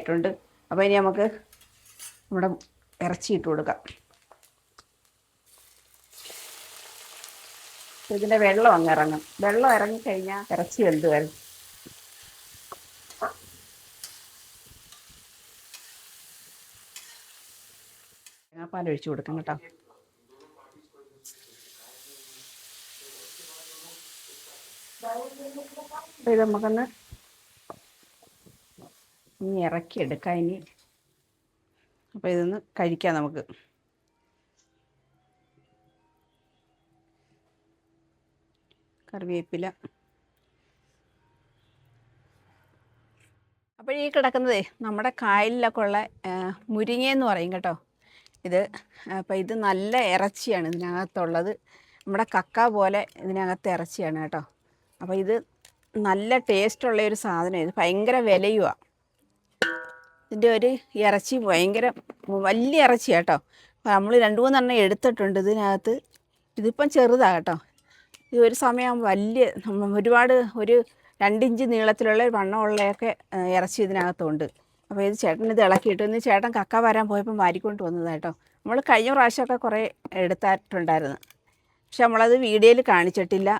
ഇട്ടുണ്ട്. അപ്പോൾ ഇനി നമുക്ക് നമ്മുടെ ഇറച്ചി ഇട്ട് കൊടുക്കാം. ഇതിൻ്റെ വെള്ളം അങ്ങ് ഇറങ്ങും. വെള്ളം ഇറങ്ങിക്കഴിഞ്ഞാൽ ഇറച്ചി വെന്ത് വരും. തേങ്ങാപ്പാൽ ഒഴിച്ചു കൊടുക്കാം കേട്ടോ. അപ്പോൾ ഇത് നമുക്കൊന്ന് ഇനി ഇറക്കിയെടുക്കാം ഇനി. അപ്പോൾ ഇതൊന്ന് കഴിക്കാം നമുക്ക്. കറിവേപ്പില. അപ്പോൾ ഈ കിടക്കുന്നതേ നമ്മുടെ കായലിലൊക്കെ ഉള്ള മുരിങ്ങയെന്ന് പറയും കേട്ടോ ഇത്. അപ്പോൾ ഇത് നല്ല ഇറച്ചിയാണ് ഇതിനകത്തുള്ളത്. നമ്മുടെ കക്ക പോലെ ഇതിനകത്ത് ഇറച്ചിയാണ് കേട്ടോ. അപ്പോൾ ഇത് നല്ല ടേസ്റ്റുള്ളൊരു സാധനം. ഇത് ഭയങ്കര വിലയുമാണ്. ഇതിൻ്റെ ഒരു ഇറച്ചി ഭയങ്കര വലിയ ഇറച്ചിയാണ് കേട്ടോ. അപ്പോൾ നമ്മൾ 2-3 എടുത്തിട്ടുണ്ട് ഇതിനകത്ത്. ഇതിപ്പം ചെറുതാണ് കേട്ടോ. ഇത് ഒരു സമയം വലിയ ഒരുപാട് ഒരു 2 ഇഞ്ച് നീളത്തിലുള്ള വണ്ണമുള്ളയൊക്കെ ഇറച്ചി ഇതിനകത്തുണ്ട്. അപ്പോൾ ഇത് ചേട്ടൻ ഇത് ഇളക്കിയിട്ട് ഇന്ന് ചേട്ടൻ കക്ക വരാൻ പോയപ്പം വാരിക്കൊണ്ട് വന്നതാണ് കേട്ടോ. നമ്മൾ കഴിഞ്ഞ പ്രാവശ്യമൊക്കെ കുറേ എടുത്തിട്ടുണ്ടായിരുന്നു. പക്ഷെ നമ്മളത് വീഡിയോയിൽ കാണിച്ചിട്ടില്ല.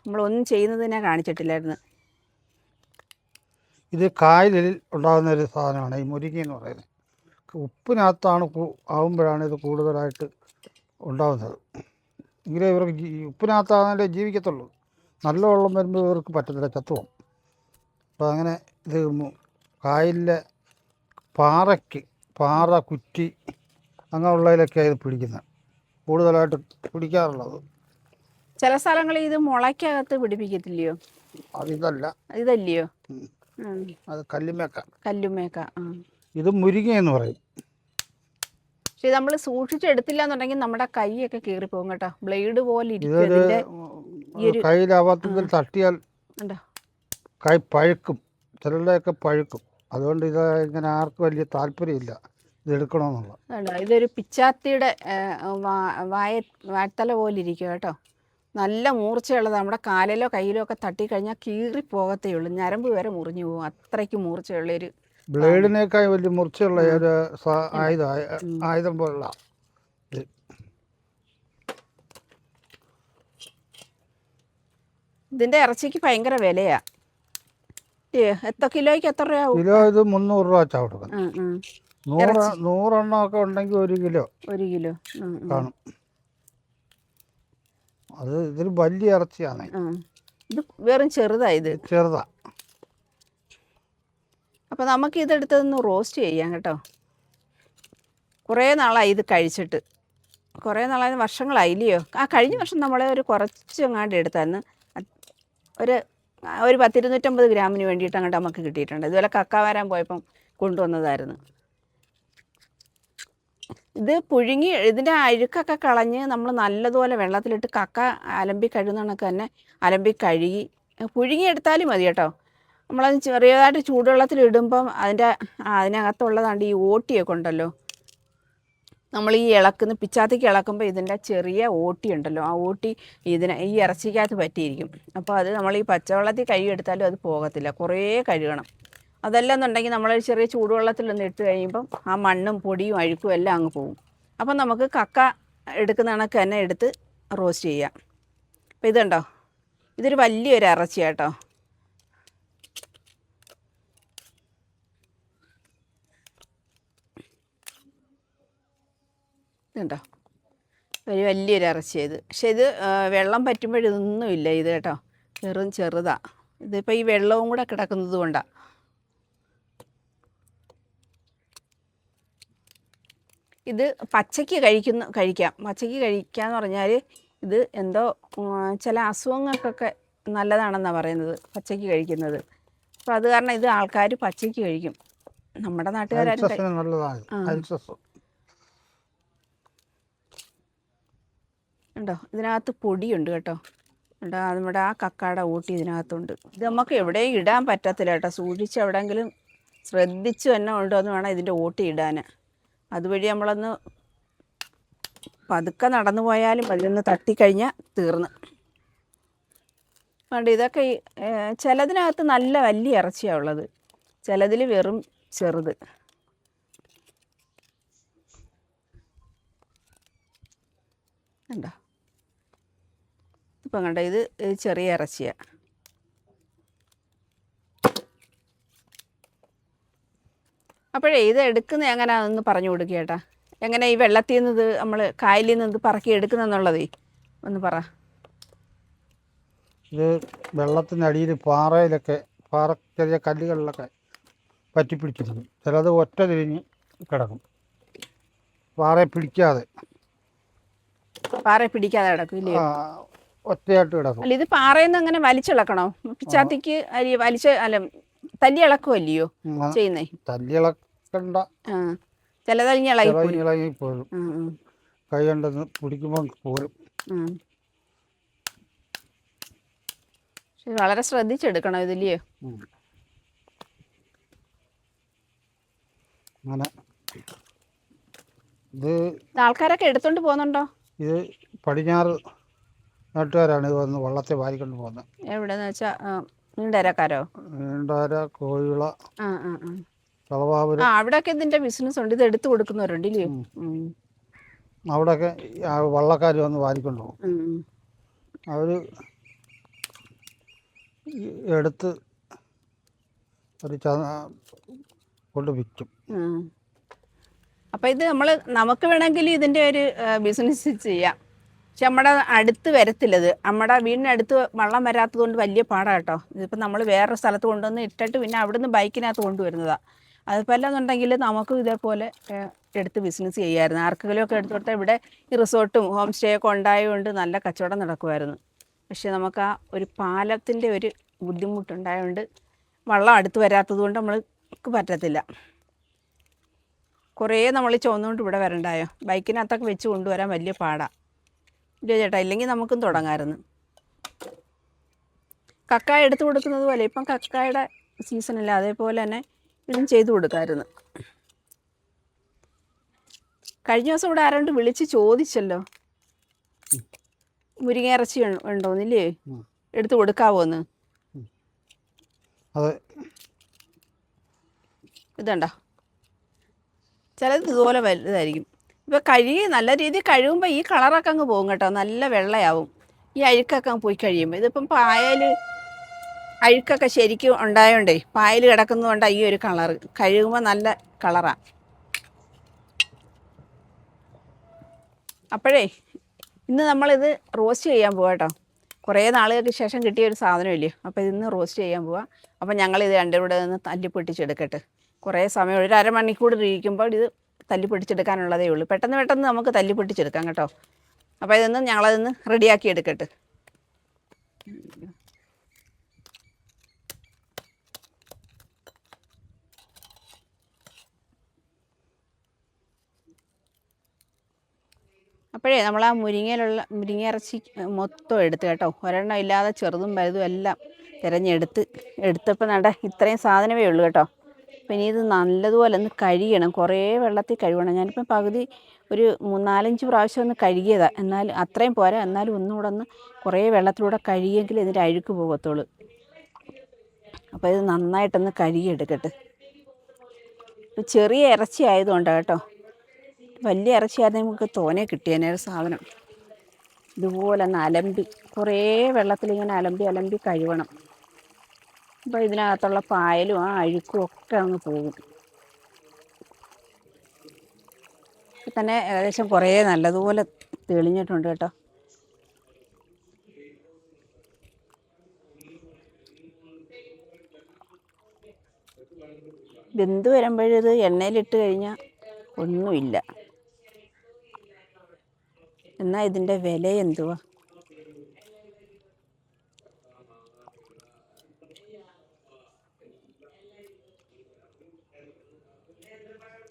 നമ്മളൊന്നും ചെയ്യുന്നതിനെ കാണിച്ചിട്ടില്ലായിരുന്നു. ഇത് കായലിൽ ഉണ്ടാകുന്ന ഒരു സാധനമാണ് ഈ മുരിങ്ങ എന്ന് പറയുന്നത്. ഉപ്പിനകത്താണ് ആകുമ്പോഴാണ് ഇത് കൂടുതലായിട്ട് ഉണ്ടാകുന്നത്. എങ്കിലേ ഇവർക്ക് ഉപ്പിനകത്താണല്ലേ ജീവിക്കത്തുള്ളൂ. നല്ല വെള്ളം വരുമ്പോൾ ഇവർക്ക് പറ്റത്തില്ല, ചത്തുപോകും. അപ്പോൾ അങ്ങനെ ഇത് കായലിലെ പാറ കുറ്റി അങ്ങനെയുള്ളതിലൊക്കെയാണ് ഇത് പിടിക്കുന്നത്, കൂടുതലായിട്ട് പിടിക്കാറുള്ളത്. ചില സ്ഥലങ്ങളിൽ ഇത് മുളയ്ക്കകത്ത് പിടിപ്പിക്കത്തില്ലയോ? ഇതല്ലയോ? അത് കല്ലുമേക്ക. ഇത് മുരിങ്ങ എന്ന് പറയും. പക്ഷെ നമ്മൾ സൂക്ഷിച്ചെടുത്തില്ല എന്നുണ്ടെങ്കിൽ നമ്മുടെ കൈയൊക്കെ കീറിപ്പോകും കേട്ടോ. ബ്ലേഡ് പോലെ ഇരിക്കും. കയ്യിലാവാത്തതിൽ തട്ടിയാൽ കൈ പഴുക്കും, ചിലരുടെയൊക്കെ പഴുക്കും. അതുകൊണ്ട് ഇത് ഇങ്ങനെ ആർക്കും വലിയ താല്പര്യമില്ല ഇത് എടുക്കണമെന്നുള്ള. ഇതൊരു പിച്ചാത്തിയുടെ വാഴത്തല പോലെ ഇരിക്കും കേട്ടോ. നല്ല മൂർച്ചയുള്ളത്. നമ്മുടെ കാലിലോ കയ്യിലോ ഒക്കെ തട്ടിക്കഴിഞ്ഞാൽ കീറിപ്പോകത്തേ ഉള്ളൂ. ഞരമ്പ് വരെ മുറിഞ്ഞു പോകും. അത്രയ്ക്ക് മൂർച്ചയുള്ളൊരു, ബ്ലേഡിനേക്കാൾ വലിയ മൂർച്ചയുള്ള ഒരു ആയുധം പോലുള്ള. ഇതിൻ്റെ ഇറച്ചിക്ക് ഭയങ്കര വിലയാ. കിലോയ്ക്ക് എത്ര രൂപ? കിലോ ഇത് 300 രൂപ വെച്ചാൽ കൊടുക്കുന്നത്. 100 എണ്ണമൊക്കെ ഉണ്ടെങ്കിൽ 1 കിലോ കാണും. അത് ഇതൊരു വലിയ ഇറച്ചിയാണ്. ഇത് വെറും ചെറുതാ. അപ്പോൾ നമുക്ക് ഇതെടുത്തൊന്ന് റോസ്റ്റ് ചെയ്യാം കേട്ടോ. കുറേ നാളായി ഇത് കഴിച്ചിട്ട്. കുറേ നാളായി, വർഷങ്ങളായില്ലയോ? കഴിഞ്ഞ വർഷം നമ്മളെ ഒരു കുറച്ചെങ്ങാണ്ട് എടുത്തായിരുന്നു. ഒരു 250 ഗ്രാമിന് വേണ്ടിയിട്ട് അങ്ങോട്ട് നമുക്ക് കിട്ടിയിട്ടുണ്ട്. ഇതുപോലെ കക്ക വരാൻ പോയപ്പം കൊണ്ടുവന്നതായിരുന്നു. ഇത് പുഴുങ്ങി ഇതിൻ്റെ അഴുക്കൊക്കെ കളഞ്ഞ് നമ്മൾ നല്ലതുപോലെ വെള്ളത്തിലിട്ട് കക്ക അലമ്പി കഴുകുന്ന കണക്ക് തന്നെ അലമ്പി കഴുകി പുഴുങ്ങി എടുത്താലും മതി കേട്ടോ. നമ്മളത് ചെറിയതായിട്ട് ചൂടുവെള്ളത്തിലിടുമ്പം അതിനകത്തുള്ളതാണ്ട് ഈ ഓട്ടിയൊക്കെ ഉണ്ടല്ലോ. നമ്മൾ ഈ പിച്ചാത്തിക്ക് ഇളക്കുമ്പോൾ ഇതിൻ്റെ ചെറിയ ഓട്ടി ഉണ്ടല്ലോ, ആ ഓട്ടി ഈ ഇറച്ചിക്കകത്ത് പറ്റിയിരിക്കും. അപ്പോൾ അത് നമ്മൾ ഈ പച്ചവെള്ളത്തിൽ കഴുകിയെടുത്താലും അത് പോകത്തില്ല, കുറേ കഴുകണം. അതല്ലെന്നുണ്ടെങ്കിൽ നമ്മൾ ചെറിയ ചൂടുവെള്ളത്തിലൊന്ന് ഇട്ട് കഴിയുമ്പം ആ മണ്ണും പൊടിയും അഴുക്കും എല്ലാം അങ്ങ് പോകും. അപ്പം നമുക്ക് കക്ക എടുക്കുന്ന കണക്ക് തന്നെ എടുത്ത് റോസ്റ്റ് ചെയ്യാം. അപ്പോൾ ഇതുണ്ടോ, ഇതൊരു വലിയൊരു ഇറച്ചിയാട്ടോ. ഇതുണ്ടോ, ഒരു വലിയൊരു ഇറച്ചിയത്. പക്ഷെ ഇത് വെള്ളം പറ്റുമ്പോഴിതൊന്നുമില്ല ഇത് കേട്ടോ, വെറും ചെറുതാണ്. ഇതിപ്പോൾ ഈ വെള്ളവും കൂടെ കിടക്കുന്നത് കൊണ്ടാണ്. ഇത് പച്ചയ്ക്ക് കഴിക്കാം. പച്ചയ്ക്ക് കഴിക്കാമെന്ന് പറഞ്ഞാൽ ഇത് എന്തോ ചില അസുഖങ്ങൾക്കൊക്കെ നല്ലതാണെന്നാണ് പറയുന്നത് പച്ചയ്ക്ക് കഴിക്കുന്നത്. അപ്പോൾ അത് കാരണം ഇത് ആൾക്കാർ പച്ചയ്ക്ക് കഴിക്കും. നമ്മുടെ നാട്ടുകാരും ഉണ്ടോ, ഇതിനകത്ത് പൊടിയുണ്ട് കേട്ടോ. ഉണ്ടോ, നമ്മുടെ ആ കക്കാട ഊട്ടി ഇതിനകത്തുണ്ട്. ഇത് നമുക്ക് എവിടെയും ഇടാൻ പറ്റത്തില്ല കേട്ടോ. സൂക്ഷിച്ച് എവിടെയെങ്കിലും ശ്രദ്ധിച്ച് തന്നെ ഉണ്ടോയെന്ന് വേണം ഇതിൻ്റെ ഓട്ടി ഇടാൻ. അതുവഴി നമ്മളൊന്ന് പതുക്കെ നടന്നു പോയാലും അതിലൊന്ന് തട്ടിക്കഴിഞ്ഞാൽ തീർന്ന്. അതുകൊണ്ട് ഇതൊക്കെ ചിലതിനകത്ത് നല്ല വലിയ ഇറച്ചിയാണ് ഉള്ളത്, ചിലതിൽ വെറും ചെറുത്. കണ്ടോ, ഇപ്പം കണ്ടോ, ഇത് ചെറിയ ഇറച്ചിയാണ്. അപ്പോഴേ ഇത് എടുക്കുന്നത് എങ്ങനെയാണെന്ന് പറഞ്ഞു കൊടുക്കുക ചേട്ടാ. എങ്ങനെ ഈ വെള്ളത്തിൽ നിന്ന് ഇത് നമ്മൾ കായലിൽ നിന്ന് ഇത് പറക്കി എടുക്കുന്നെന്നുള്ളതേ ഒന്ന് പറ. ഇത് വെള്ളത്തിനടിയിൽ പാറയിലൊക്കെ ചെറിയ കല്ലുകളിലൊക്കെ പറ്റിപ്പിടിച്ചിരിക്കും. ചിലത് ഒറ്റ തിരിഞ്ഞ് കിടക്കും, പാറയെ പിടിക്കാതെ കിടക്കും ഇല്ലയോ? ഒറ്റയായിട്ട് കിടക്കും. അല്ല, ഇത് പാറയിൽ നിന്ന് അങ്ങനെ വലിച്ചിളക്കണോ? പിച്ചാത്തിക്ക് അരി അല്ല തല്ലി ഇളക്കുമല്ലയോ ചെയ്യുന്നേ? തല്ലി ഇളക്കണ്ട, ചിലതഴിഞ്ഞ് ഇളകി പോരും. കൈ കൊണ്ടെന്ന് പിടിക്കുമ്പോൾ പോരും. വളരെ ശ്രദ്ധിച്ചെടുക്കണം ഇതില്ലയോ? അങ്ങനെ ഇത് ആൾക്കാരൊക്കെ എടുത്തോണ്ട് പോകുന്നുണ്ടോ? ഇത് പടിഞ്ഞാറ് നാട്ടുകാരാണ് ഇത് വന്ന് വള്ളത്തെ വാരിക്കൊണ്ട് പോകുന്നത്. എവിടെന്ന് വെച്ചാ നീണ്ടരക്കാരോ? നീണ്ടര, കോഴിവിള, തളവാപുരം, അവിടെയൊക്കെ ഇതിന്റെ ബിസിനസ് ഉണ്ട്. ഇത് എടുത്തു കൊടുക്കുന്നവരുണ്ട് ഇല്ലയോ? അവിടെയൊക്കെ വള്ളക്കാർ വന്ന് വാരിക്കൊണ്ട് പോകും. അവർ എടുത്ത് ഒരു കൊണ്ട് വിൽക്കും. അപ്പം ഇത് നമുക്ക് വേണമെങ്കിൽ ഇതിൻ്റെ ഒരു ബിസിനസ് ചെയ്യാം. പക്ഷെ നമ്മുടെ അടുത്ത് വരത്തില്ലത്. നമ്മുടെ വീടിനടുത്ത് വള്ളം വരാത്തത് കൊണ്ട് വലിയ പാടാണ് കേട്ടോ. ഇതിപ്പോൾ നമ്മൾ വേറൊരു സ്ഥലത്ത് കൊണ്ടുവന്ന് ഇട്ടിട്ട് പിന്നെ അവിടുന്ന് ബൈക്കിനകത്ത് കൊണ്ടുവരുന്നതാണ്. അതിപ്പോൾ അല്ലെന്നുണ്ടെങ്കിൽ നമുക്കും ഇതേപോലെ എടുത്ത് ബിസിനസ് ചെയ്യാമായിരുന്നു. ആർക്കെങ്കിലും ഒക്കെ എടുത്തു കൊടുത്താൽ ഇവിടെ ഈ റിസോർട്ടും ഹോം സ്റ്റേ ഒക്കെ ഉണ്ടായതുകൊണ്ട് നല്ല കച്ചവടം നടക്കുമായിരുന്നു. പക്ഷെ നമുക്ക് ആ ഒരു പാലത്തിൻ്റെ ഒരു ബുദ്ധിമുട്ടുണ്ടായതുകൊണ്ട് വള്ളം അടുത്ത് വരാത്തത് കൊണ്ട് നമ്മൾക്ക് പറ്റത്തില്ല. കുറേ നമ്മൾ ചുവന്നുകൊണ്ട് ഇവിടെ വരണ്ടായോ? ബൈക്കിനകത്തൊക്കെ വെച്ച് കൊണ്ടുവരാൻ വലിയ പാടാണ് ഇല്ല ചേട്ടാ? ഇല്ലെങ്കിൽ നമുക്കും തുടങ്ങാമായിരുന്നു. കക്കായ എടുത്തു കൊടുക്കുന്നത് പോലെ ഇപ്പം കക്കായുടെ സീസണല്ല, അതേപോലെ തന്നെ ഇതും ചെയ്തു കൊടുക്കാമായിരുന്നു. കഴിഞ്ഞ ദിവസം ഇവിടെ ആരാണ്ട് വിളിച്ച് ചോദിച്ചല്ലോ, മുരിങ്ങ ഇറച്ചി ഉണ്ടോന്നില്ലേ, എടുത്തു കൊടുക്കാവോന്ന്. ഇതുണ്ടോ, ചിലത് ഇതുപോലെ വലുതായിരിക്കും. ഇപ്പോൾ നല്ല രീതിയിൽ കഴുകുമ്പോൾ ഈ കളറൊക്കെ അങ്ങ് പോകും കേട്ടോ, നല്ല വെള്ളയാവും ഈ അഴുക്കൊക്കെ അങ്ങ് പോയി കഴിയുമ്പോൾ. ഇതിപ്പം പായൽ അഴുക്കൊക്കെ ശരിക്കും ഉണ്ടായോണ്ടേ പായൽ കിടക്കുന്നതുകൊണ്ടാണ് ഈ ഒരു കളറ്. കഴുകുമ്പോൾ നല്ല കളറാണ്. അപ്പോഴേ ഇന്ന് നമ്മളിത് റോസ്റ്റ് ചെയ്യാൻ പോവാം കേട്ടോ. കുറേ നാളുകൾക്ക് ശേഷം കിട്ടിയ ഒരു സാധനമില്ലേ, അപ്പോൾ ഇതിന്ന് റോസ്റ്റ് ചെയ്യാൻ പോവാം. അപ്പോൾ ഞങ്ങളിത് രണ്ടും കൂടെ നിന്ന് തല്ലിപ്പൊട്ടിച്ചെടുക്കട്ടെ. കുറേ സമയം, ഒരു അരമണിക്കൂർ ഇരിക്കുമ്പോൾ ഇത് തല്ലിപ്പൊട്ടിച്ചെടുക്കാനുള്ളതേ ഉള്ളൂ. പെട്ടെന്ന് നമുക്ക് തല്ലിപ്പൊട്ടിച്ചെടുക്കാം കേട്ടോ. അപ്പോൾ ഇതൊന്ന് ഞങ്ങളതൊന്ന് റെഡിയാക്കി എടുക്കട്ടെ. അപ്പോഴേ നമ്മൾ ആ മുരിങ്ങ ഇറച്ചി മൊത്തം എടുത്ത് കേട്ടോ, ഒരെണ്ണം ഇല്ലാതെ ചെറുതും വലുതും എല്ലാം എടുത്തപ്പോൾ നട ഇത്രയും സാധനമേ ഉള്ളൂ കേട്ടോ. പിന്നെ ഇത് നല്ലതുപോലെ ഒന്ന് കഴുകണം, കുറേ വെള്ളത്തിൽ കഴുകണം. ഞാനിപ്പം പകുതി ഒരു 3-4 പ്രാവശ്യം ഒന്ന് കഴുകിയതാണ്. എന്നാൽ അത്രയും പോരാ, എന്നാലും ഒന്നുകൂടെ ഒന്ന് കുറേ വെള്ളത്തിലൂടെ കഴുകിയെങ്കിൽ ഇതിൻ്റെ അഴുക്ക് പോകത്തുള്ളൂ. അപ്പോൾ ഇത് നന്നായിട്ടൊന്ന് കഴുകിയെടുക്കട്ടെ. ഇപ്പം ചെറിയ ഇറച്ചി ആയതുകൊണ്ടാണ് കേട്ടോ. വലിയ ഇറച്ചിയായിരുന്നെങ്കിൽ നമുക്ക് തോനെ കിട്ടിയേനെ സാധനം. ഇതുപോലെ ഒന്ന് അലമ്പി, കുറേ വെള്ളത്തിലിങ്ങനെ അലമ്പി കഴുകണം. അപ്പോൾ ഇതിനകത്തുള്ള പായലും ആ അഴുക്കും ഒക്കെ അങ്ങ് പോകും. തന്നെ ഏകദേശം കുറേ നല്ലതുപോലെ തെളിഞ്ഞിട്ടുണ്ട് കേട്ടോ. വെന്ത് വരുമ്പോഴിത് എണ്ണയിലിട്ട് കഴിഞ്ഞാൽ ഒന്നുമില്ല. എന്നാൽ ഇതിൻ്റെ വില എന്തുവാ?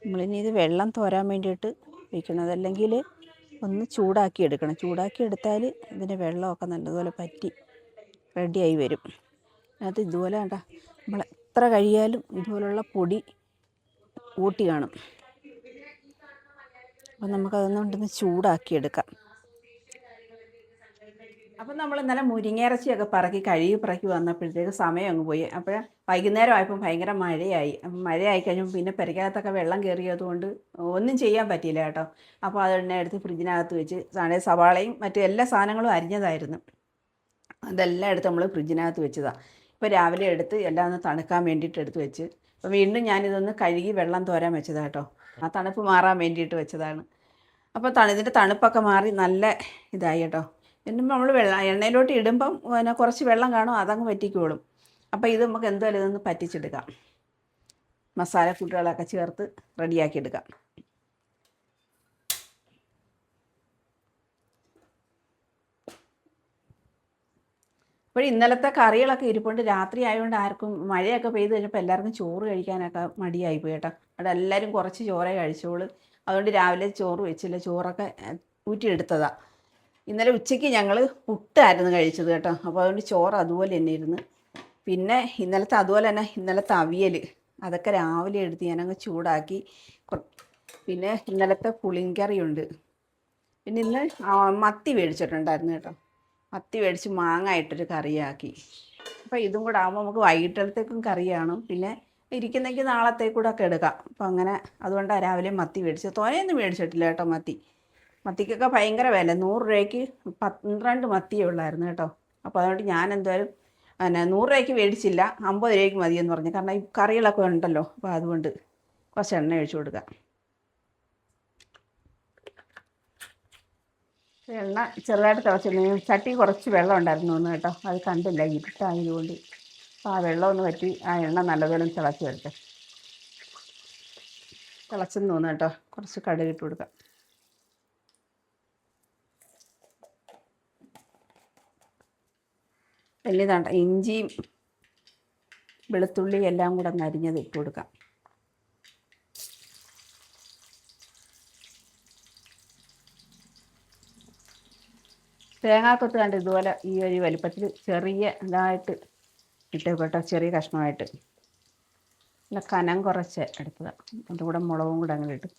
നമ്മളിനി ഇത് വെള്ളം തോരാൻ വേണ്ടിയിട്ട് വയ്ക്കണം. അതല്ലെങ്കിൽ ഒന്ന് ചൂടാക്കി എടുക്കണം. ചൂടാക്കി എടുത്താൽ ഇതിൻ്റെ വെള്ളമൊക്കെ നല്ലതുപോലെ പറ്റി റെഡിയായി വരും. അത് ഇതുപോലെ വേണ്ട, നമ്മൾ എത്ര കഴിയാലും ഇതുപോലുള്ള പൊടി കൂട്ടി കാണും. അപ്പം നമുക്കതൊന്നുകൊണ്ടൊന്ന് ചൂടാക്കി എടുക്കാം. അപ്പം നമ്മൾ ഇന്നലെ മുരിങ്ങയിറച്ചിയൊക്കെ കഴുകി പറക്കി വന്നപ്പോഴത്തേക്ക് സമയം അങ്ങ് പോയി. അപ്പോൾ വൈകുന്നേരം ആയപ്പോൾ ഭയങ്കര മഴയായി. അപ്പം മഴയായി കഴിഞ്ഞപ്പോൾ പിന്നെ പെരക്കകത്തൊക്കെ വെള്ളം കയറിയതുകൊണ്ട് ഒന്നും ചെയ്യാൻ പറ്റിയില്ല കേട്ടോ. അപ്പോൾ അതെന്നെ എടുത്ത് ഫ്രിഡ്ജിനകത്ത് വെച്ച് സവാളയും മറ്റു എല്ലാ സാധനങ്ങളും അരിഞ്ഞതായിരുന്നു. അതെല്ലാം എടുത്ത് നമ്മൾ ഫ്രിഡ്ജിനകത്ത് വെച്ചതാണ്. ഇപ്പോൾ രാവിലെ എടുത്ത് എല്ലാം ഒന്ന് തണുക്കാൻ വേണ്ടിയിട്ട് എടുത്ത് വെച്ച്. അപ്പോൾ വീണ്ടും ഞാനിതൊന്ന് കഴുകി വെള്ളം തോരാൻ വെച്ചതാണ് കേട്ടോ. ആ തണുപ്പ് മാറാൻ വേണ്ടിയിട്ട് വെച്ചതാണ്. അപ്പോൾ ഇതിൻ്റെ തണുപ്പൊക്കെ മാറി നല്ല ഇതായി കേട്ടോ. പിന്നെ നമ്മൾ എണ്ണയിലോട്ട് ഇടുമ്പം പിന്നെ കുറച്ച് വെള്ളം കാണും, അതങ്ങ് വറ്റിക്കോളും. അപ്പോൾ ഇത് നമുക്ക് എന്തായാലും ഇതൊന്ന് പറ്റിച്ചെടുക്കാം. മസാലക്കൂട്ടുകളൊക്കെ ചേർത്ത് റെഡിയാക്കി എടുക്കാം. അപ്പോൾ ഇന്നലത്തെ കറികളൊക്കെ ഇരിപ്പുണ്ട്. രാത്രി ആയതുകൊണ്ട് ആർക്കും മഴയൊക്കെ പെയ്ത് കഴിഞ്ഞപ്പോൾ എല്ലാവർക്കും ചോറ് കഴിക്കാനൊക്കെ മടിയായി പോയി കേട്ടോ. അവിടെ എല്ലാവരും കുറച്ച് ചോറേ കഴിച്ചോളൂ. അതുകൊണ്ട് രാവിലെ ചോറ് വെച്ചില്ല, ചോറൊക്കെ ഊറ്റിയെടുത്തതാണ്. ഇന്നലെ ഉച്ചയ്ക്ക് ഞങ്ങൾ പുട്ടായിരുന്നു കഴിച്ചത് കേട്ടോ. അപ്പോൾ അതുകൊണ്ട് ചോറ് അതുപോലെ തന്നെ ഇരുന്ന്. പിന്നെ ഇന്നലത്തെ അതുപോലെ തന്നെ ഇന്നലത്തെ അവിയൽ അതൊക്കെ രാവിലെ എടുത്ത് ഞാനങ്ങ് ചൂടാക്കി. പിന്നെ ഇന്നലത്തെ പുളിങ്കറിയുണ്ട്. പിന്നെ ഇന്ന് മത്തി മേടിച്ചിട്ടുണ്ടായിരുന്നു കേട്ടോ. മത്തി മേടിച്ച് മാങ്ങ ഇട്ടൊരു കറിയാക്കി. അപ്പോൾ ഇതും കൂടെ ആകുമ്പോൾ നമുക്ക് വൈകിട്ടത്തേക്കും കറിയാണ്, പിന്നെ ഇരിക്കുന്നെങ്കിൽ നാളത്തേക്കൂടെ ഒക്കെ എടുക്കാം. അപ്പോൾ അങ്ങനെ അതുകൊണ്ടാണ് രാവിലെ മത്തി മേടിച്ചത്. തോനെയൊന്നും മേടിച്ചിട്ടില്ല കേട്ടോ. മത്തിക്കൊക്കെ ഭയങ്കര വില. 100 രൂപയ്ക്ക് 12 മത്തിയേ ഉള്ളായിരുന്നു കേട്ടോ. അപ്പോൾ അതുകൊണ്ട് ഞാൻ എന്തായാലും 100 രൂപയ്ക്ക് മേടിച്ചില്ല, 50 രൂപയ്ക്ക് മതിയെന്ന് പറഞ്ഞു. കാരണം ഈ കറികളൊക്കെ ഉണ്ടല്ലോ, അപ്പോൾ അതുകൊണ്ട് കുറച്ച് എണ്ണ ഒഴിച്ചു കൊടുക്കാം. എണ്ണ ചെറുതായിട്ട് തിളച്ചിരുന്നു. ചട്ടി കുറച്ച് വെള്ളം ഉണ്ടായിരുന്നു ഒന്ന് കേട്ടോ. അത് കണ്ടില്ല, ഇരുട്ടായതുകൊണ്ട്. അപ്പോൾ ആ വെള്ളം ഒന്ന് വറ്റി ആ എണ്ണ നല്ലപോലെ തിളച്ച് വരട്ടെ. തിളച്ചെന്ന് തോന്നുന്നു കേട്ടോ. കുറച്ച് കടുക് ഇട്ട് കൊടുക്കാം. വലിയതാണ്ട ഇഞ്ചിയും വെളുത്തുള്ളി എല്ലാം കൂടെ ഒന്ന് അരിഞ്ഞത് ഇട്ട് കൊടുക്കാം. തേങ്ങാക്കൊത്ത് കണ്ട് ഇതുപോലെ ഈ ഒരു വലിപ്പത്തിൽ ചെറിയ ഇതായിട്ട് ഇട്ടേക്കോട്ടെ, ചെറിയ കഷ്ണമായിട്ട്. നല്ല കനം കുറച്ച് എടുത്തതാണ്. അതിൻ്റെ കൂടെ മുളകും കൂടെ അങ്ങനെ ഇട്ട്.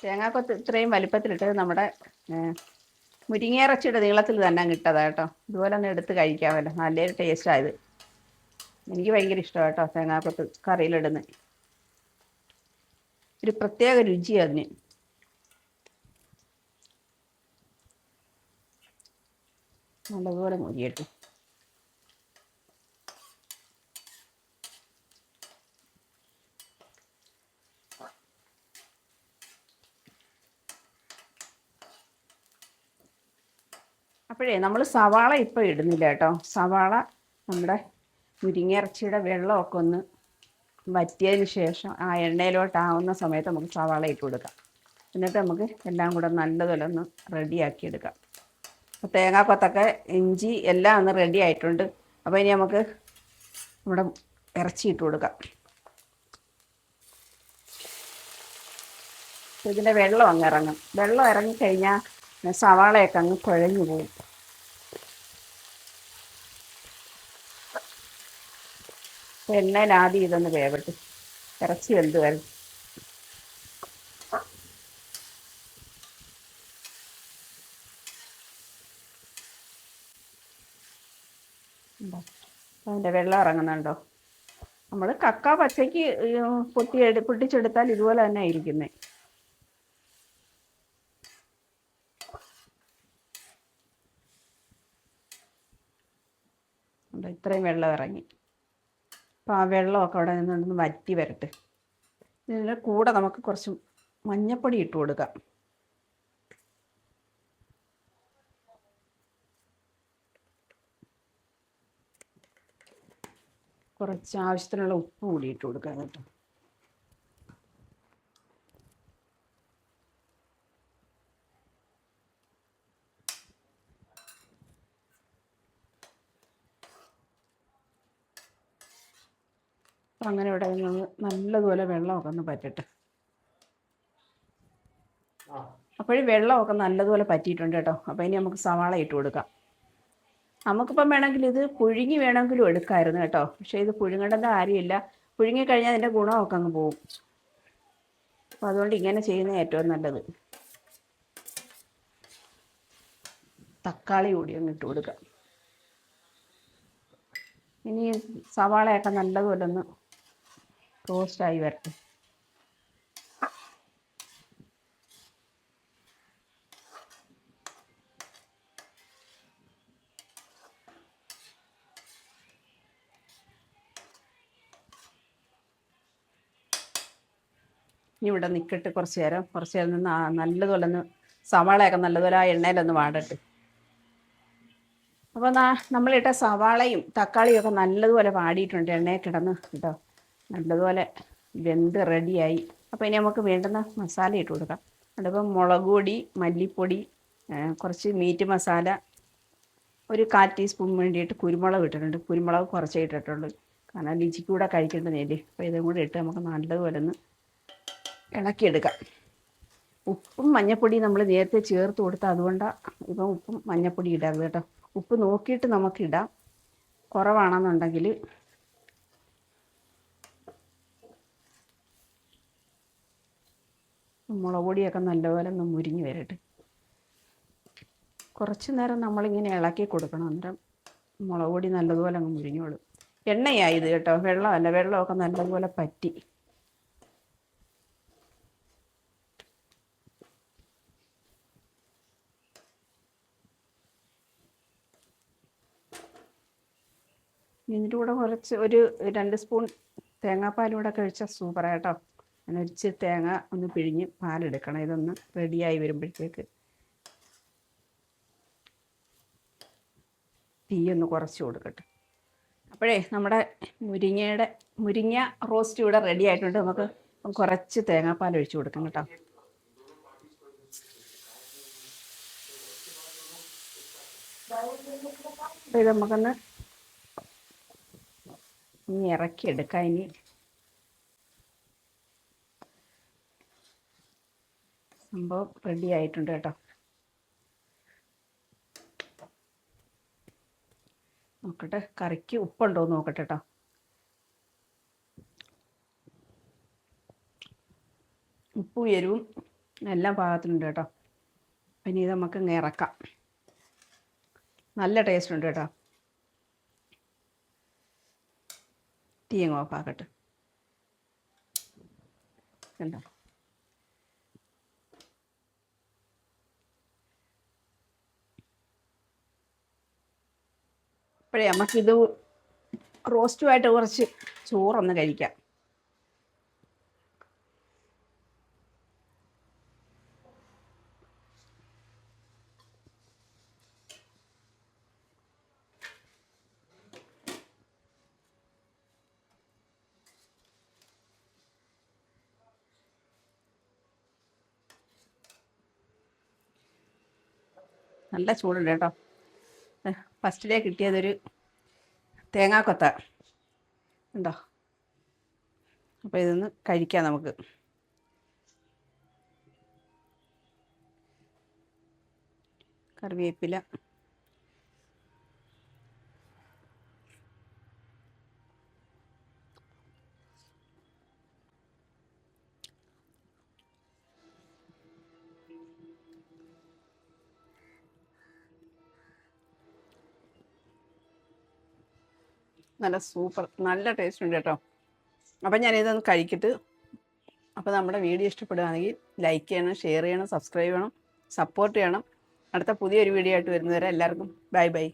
തേങ്ങാക്കൊത്ത് ഇത്രയും വലിപ്പത്തിലിട്ടത് നമ്മുടെ മുരിങ്ങയിറച്ചിയുടെ നീളത്തിൽ തന്നെ കിട്ടതാണ് കേട്ടോ. ഇതുപോലെ ഒന്ന് എടുത്ത് കഴിക്കാമല്ലോ, നല്ലൊരു ടേസ്റ്റായത്. എനിക്ക് ഭയങ്കര ഇഷ്ടമാണ് കേട്ടോ തേങ്ങാക്കൊത്ത് കറിയിലിടുന്നത്. ഒരു പ്രത്യേക രുചി അതിന്. നല്ലതുപോലെ മുരിയട്ടെ. അപ്പോഴേ നമ്മൾ സവാള ഇപ്പോൾ ഇടുന്നില്ല കേട്ടോ. സവാള നമ്മുടെ മുരിങ്ങയിറച്ചിയുടെ വെള്ളമൊക്കെ ഒന്ന് വറ്റിയതിന് ശേഷം ആ എണ്ണയിലോട്ടാവുന്ന സമയത്ത് നമുക്ക് സവാള ഇട്ട് കൊടുക്കാം. എന്നിട്ട് നമുക്ക് എല്ലാം കൂടെ നല്ലതുപോലെ ഒന്ന് റെഡിയാക്കി എടുക്കാം. അപ്പോൾ തേങ്ങാക്കൊത്തൊക്കെ ഇഞ്ചി എല്ലാം ഒന്ന് റെഡി ആയിട്ടുണ്ട്. അപ്പോൾ ഇനി നമുക്ക് നമ്മുടെ ഇറച്ചി ഇട്ട് കൊടുക്കാം. ഇതിൻ്റെ വെള്ളം അങ്ങ് ഇറങ്ങും. വെള്ളം ഇറങ്ങിക്കഴിഞ്ഞാൽ സവാളയൊക്കെ അങ്ങ് കുഴഞ്ഞു പോകും. എണ്ണയിൽ ആദ്യം ഇതൊന്ന് വേവട്ടെ, ഇറച്ചി വെന്ത് വരും. അതിൻ്റെ വെള്ളം ഇറങ്ങുന്നുണ്ടോ? നമ്മൾ കക്ക പച്ചയ്ക്ക് പൊട്ടിച്ചെടുത്താൽ ഇതുപോലെ തന്നെ ഇരിക്കുന്നത്. ഇത്രയും വെള്ളം ഇറങ്ങി. അപ്പോൾ ആ വെള്ളമൊക്കെ അവിടെ നിന്നൊന്ന് വറ്റി വരട്ടെ. ഇതിൻ്റെ കൂടെ നമുക്ക് കുറച്ച് മഞ്ഞൾപ്പൊടി ഇട്ട് കൊടുക്കാം. കുറച്ച് ആവശ്യത്തിനുള്ള ഉപ്പ് കൂടി ഇട്ട് കൊടുക്കാം കേട്ടോ. അപ്പം അങ്ങനെ ഇവിടെ നിന്ന് നല്ലതുപോലെ വെള്ളമൊക്കെ ഒന്ന് പറ്റട്ടെ. അപ്പോഴും വെള്ളമൊക്കെ നല്ലതുപോലെ പറ്റിയിട്ടുണ്ട് കേട്ടോ. അപ്പോൾ ഇനി നമുക്ക് സവാള ഇട്ട് കൊടുക്കാം. നമുക്കിപ്പം വേണമെങ്കിൽ ഇത് പുഴുങ്ങി വേണമെങ്കിലും എടുക്കാമായിരുന്നു കേട്ടോ. പക്ഷേ ഇത് പുഴുങ്ങേണ്ട കാര്യമില്ല. പുഴുങ്ങിക്കഴിഞ്ഞാൽ അതിൻ്റെ ഗുണമൊക്കെ അങ്ങ് പോകും. അപ്പോൾ അതുകൊണ്ട് ഇങ്ങനെ ചെയ്യുന്നത് ഏറ്റവും നല്ലത്. തക്കാളി കൂടി ഒന്ന് ഇട്ട് കൊടുക്കാം. ഇനി സവാളയൊക്കെ നല്ലതുപോലെ ഒന്ന് റോസ്റ്റായി വരട്ടെ. ഇനി ഇവിടെ നിൽക്കട്ട് കുറച്ച് നേരം നിന്ന് നല്ലതുപോലെ ഒന്ന് സവാളയൊക്കെ നല്ലതുപോലെ ആ എണ്ണയിലൊന്ന് വാടട്ടെ. അപ്പോൾ നമ്മളിട്ട സവാളയും തക്കാളിയും ഒക്കെ നല്ലതുപോലെ വാടിയിട്ടുണ്ട്, എണ്ണയിൽ കിടന്ന് കേട്ടോ. നല്ലതുപോലെ വെന്ത് റെഡിയായി. അപ്പോൾ ഇനി നമുക്ക് വേണ്ടുന്ന മസാല ഇട്ട് കൊടുക്കാം. അതിപ്പം മുളക് പൊടി, മല്ലിപ്പൊടി, കുറച്ച് മീറ്റ് മസാല, ഒരു 1/4 ടീസ്പൂൺ വേണ്ടിയിട്ട് കുരുമുളക് ഇട്ടിട്ടുണ്ട്. കുരുമുളക് കുറച്ചേ ഇട്ടിട്ടുള്ളൂ, കാരണം രുചിക്ക് കൂടെ കഴിക്കേണ്ടതല്ലേ. അപ്പോൾ ഇതും കൂടെ ഇട്ട് നമുക്ക് നല്ലതുപോലെ ഒന്ന് ഇളക്കിയെടുക്കാം. ഉപ്പും മഞ്ഞപ്പൊടി നമ്മൾ നേരത്തെ ചേർത്ത് കൊടുത്താൽ അതുകൊണ്ടാണ് ഇപ്പം ഉപ്പും മഞ്ഞപ്പൊടി ഇടരുത് കേട്ടോ. ഉപ്പ് നോക്കിയിട്ട് നമുക്കിടാം. കുറവാണെന്നുണ്ടെങ്കിൽ മുളക് പൊടിയൊക്കെ നല്ലപോലെ ഒന്ന് മുരിഞ്ഞ് വരട്ടെ. കുറച്ച് നേരം നമ്മളിങ്ങനെ ഇളക്കി കൊടുക്കണം. അന്നേരം മുളക് പൊടി നല്ലതുപോലെ അങ്ങ് മുരിഞ്ഞോളും. എണ്ണയായത് കേട്ടോ, വെള്ളമല്ല. വെള്ളമൊക്കെ നല്ലതുപോലെ പറ്റി. ഇതിൻ്റെ കൂടെ കുറച്ച് ഒരു 2 സ്പൂൺ തേങ്ങാപ്പാലും കൂടെ കഴിച്ചാൽ സൂപ്പറായിട്ടോ. അങ്ങനെ ഒരിച്ച് തേങ്ങ ഒന്ന് പിഴിഞ്ഞ് പാലെടുക്കണം. ഇതൊന്ന് റെഡിയായി വരുമ്പോഴത്തേക്ക് തീയൊന്ന് കുറച്ച് കൊടുക്കട്ടെ. അപ്പോഴേ നമ്മുടെ മുരിങ്ങ റോസ്റ്റ് ഇവിടെ റെഡി ആയിട്ടുണ്ട്. നമുക്ക് കുറച്ച് തേങ്ങാപ്പാൽ ഒഴിച്ച് കൊടുക്കാം കേട്ടോ. അപ്പോൾ ഇത് നമുക്കൊന്ന് ഇനി ഇറക്കിയെടുക്കാം. ഇനി സംഭവം റെഡി ആയിട്ടുണ്ട് കേട്ടോ. നോക്കട്ടെ, കറിക്ക് ഉപ്പുണ്ടോ എന്ന് നോക്കട്ടെ കേട്ടോ. ഉപ്പും എരിവും എല്ലാം പാകത്തിനുണ്ട് കേട്ടോ. പിന്നെ ഇത് നമുക്ക് ഇങ്ങനെ ഇറക്കാം. നല്ല ടേസ്റ്റ് ഉണ്ട് കേട്ടോ. തീ അങ്ങ് ഓഫാക്കട്ടെ. കണ്ടോ, അപ്പോഴേ നമുക്കിത് റോസ്റ്റുമായിട്ട് കുറച്ച് ചോറൊന്ന് കഴിക്കാം. നല്ല ചൂടുണ്ട് കേട്ടോ. ഫസ്റ്റിലേ കിട്ടിയതൊരു തേങ്ങാക്കൊത്ത ഉണ്ടോ. അപ്പോൾ ഇതൊന്ന് കഴിക്കാം നമുക്ക്. കറിവേപ്പില, നല്ല സൂപ്പർ, നല്ല ടേസ്റ്റ് ഉണ്ട് കേട്ടോ. അപ്പം ഞാനിതൊന്ന് കഴിച്ചിട്ട്, അപ്പോൾ നമ്മുടെ വീഡിയോ ഇഷ്ടപ്പെടുകയാണെങ്കിൽ ലൈക്ക് ചെയ്യണം, ഷെയർ ചെയ്യണം, സബ്സ്ക്രൈബ് ചെയ്യണം, സപ്പോർട്ട് ചെയ്യണം. അടുത്ത പുതിയൊരു വീഡിയോ ആയിട്ട് വരുന്നവരെ എല്ലാവർക്കും ബൈ ബൈ.